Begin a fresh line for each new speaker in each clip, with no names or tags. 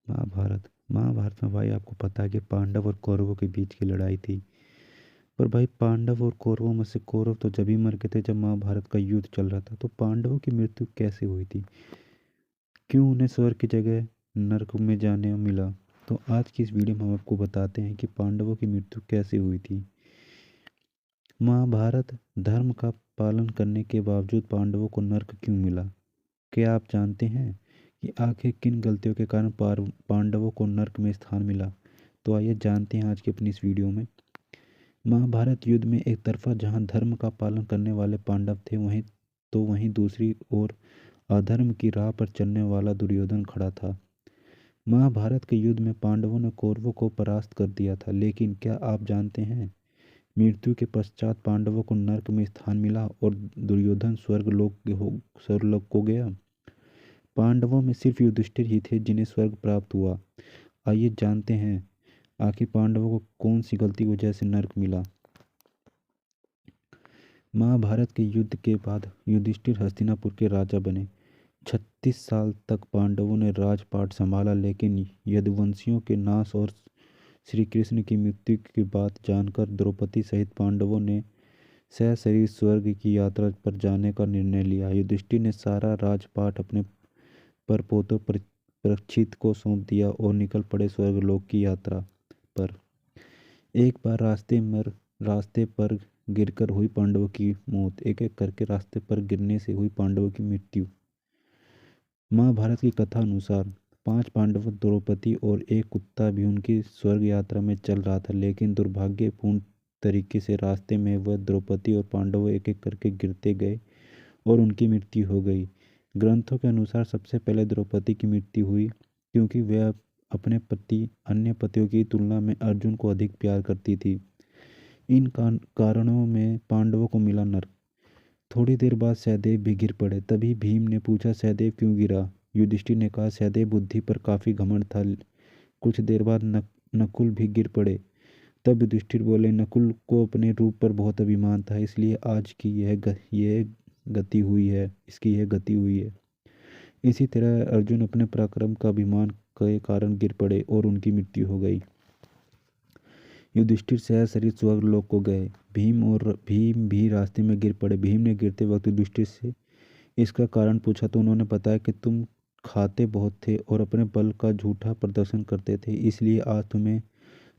महाभारत। महाभारत में भाई आपको पता है कि पांडव और कौरवों के बीच की लड़ाई थी। पर भाई पांडव और कौरवों में से कौरव तो जब ही मर गए थे जब महाभारत का युद्ध चल रहा था। तो पांडवों की मृत्यु कैसे हुई थी? क्यों उन्हें स्वर्ग की जगह नरक में जाने मिला? तो आज की इस वीडियो में हम आपको बताते हैं कि पांडवों की मृत्यु कैसे हुई थी। महाभारत धर्म का पालन करने के बावजूद पांडवों को नर्क क्यों मिला? क्या आप जानते हैं कि आखिर किन गलतियों के कारण पांडवों को नर्क में स्थान मिला? तो आइए जानते हैं आज की अपनी इस वीडियो में। महाभारत युद्ध में एक तरफा जहां धर्म का पालन करने वाले पांडव थे वहीं दूसरी ओर अधर्म की राह पर चलने वाला दुर्योधन खड़ा था। महाभारत के युद्ध में पांडवों ने कौरवों को परास्त कर दिया था, लेकिन क्या आप जानते हैं मृत्यु के पश्चात पांडवों को नर्क में स्थान मिला और दुर्योधन स्वर्गलोक को गया। पांडवों में सिर्फ युधिष्ठिर ही थे जिन्हें स्वर्ग प्राप्त हुआ। आइए जानते हैं आखिर पांडवों को कौन सी गलती की वजह से नर्क मिला। महाभारत के युद्ध के बाद युधिष्ठिर हस्तिनापुर के राजा बने। 36 साल तक पांडवों ने राजपाट संभाला, लेकिन यदुवंशियों के नाश और श्री कृष्ण की मृत्यु की बात जानकर द्रौपदी सहित पांडवों ने सशरीर स्वर्ग की यात्रा पर जाने का निर्णय लिया। युधिष्ठिर ने सारा राजपाट अपने परपोतों परीक्षित को सौंप दिया और निकल पड़े स्वर्गलोक की यात्रा पर। एक बार रास्ते पर गिरकर हुई पांडवों की मौत। एक एक करके रास्ते पर गिरने से हुई पांडवों की मृत्यु। महाभारत की कथा अनुसार 5 पांडव, द्रौपदी और एक कुत्ता भी उनकी स्वर्ग यात्रा में चल रहा था, लेकिन दुर्भाग्यपूर्ण तरीके से रास्ते में वह द्रौपदी और पांडव एक एक करके गिरते गए और उनकी मृत्यु हो गई। ग्रंथों के अनुसार सबसे पहले द्रौपदी की मृत्यु हुई, क्योंकि वह अपने पति अन्य पतियों की तुलना में अर्जुन को अधिक प्यार करती थी। इन कारणों में पांडवों को मिला नर्क। थोड़ी देर बाद सहदेव भी गिर पड़े। तभी भीम ने पूछा, सहदेव क्यों गिरा? युधिष्ठिर ने कहा, सहदेव बुद्धि पर काफी घमंड था। कुछ देर बाद नकुल भी गिर पड़े। तब युधिष्ठिर बोले, नकुल को अपने रूप पर बहुत अभिमान था, इसलिए आज की यह गति हुई है इसकी यह गति हुई है। इसी तरह अर्जुन अपने पराक्रम का अभिमान के कारण गिर पड़े और उनकी मृत्यु हो गई। युधिष्ठिर सशरीर स्वर्गलोक को गए। भीम भी रास्ते में गिर पड़े। भीम ने गिरते वक्त युधिष्ठिर से इसका कारण पूछा तो उन्होंने बताया कि तुम खाते बहुत थे और अपने बल का झूठा प्रदर्शन करते थे, इसलिए आज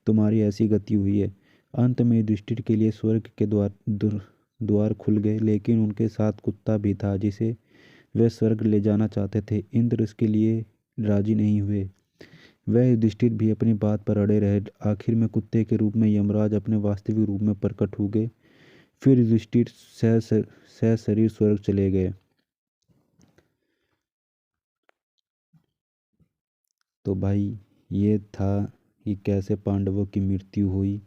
तुम्हारी ऐसी गति हुई है। अंत में युधिष्ठिर के लिए स्वर्ग के द्वार खुल गए, लेकिन उनके साथ कुत्ता भी था जिसे वे स्वर्ग ले जाना चाहते थे। इंद्र इसके लिए राजी नहीं हुए। वह युधिष्ठिर भी अपनी बात पर अड़े रहे। आखिर में कुत्ते के रूप में यमराज अपने वास्तविक रूप में प्रकट हो गए। फिर युधिष्ठिर सशरीर स्वर्ग चले गए। तो भाई ये था कि कैसे पांडवों की मृत्यु हुई,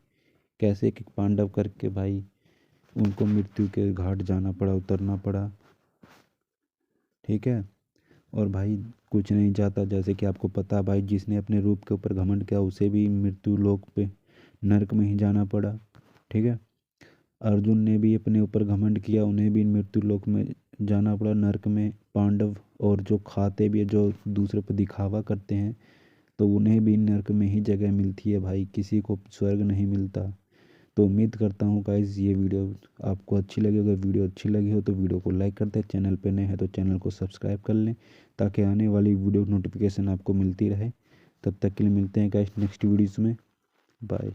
कैसे एक एक पांडव करके भाई उनको मृत्यु के घाट जाना पड़ा, उतरना पड़ा। ठीक है। और भाई कुछ नहीं जाता, जैसे कि आपको पता भाई जिसने अपने रूप के ऊपर घमंड किया उसे भी मृत्यु लोक पे नरक में ही जाना पड़ा। ठीक है। अर्जुन ने भी अपने ऊपर घमंड किया, उन्हें भी मृत्यु लोक में जाना पड़ा, नरक में। पांडव और जो खाते भी है, जो दूसरे पर दिखावा करते हैं, तो उन्हें भी नरक में ही जगह मिलती है भाई, किसी को स्वर्ग नहीं मिलता। तो उम्मीद करता हूँ गाइस ये वीडियो आपको अच्छी लगी। अगर वीडियो अच्छी लगी हो तो वीडियो को लाइक कर दें, चैनल पे नए हैं तो चैनल को सब्सक्राइब कर लें, ताकि आने वाली वीडियो नोटिफिकेशन आपको मिलती रहे। तब तक के लिए मिलते हैं गाइस नेक्स्ट वीडियोज़ में। बाय।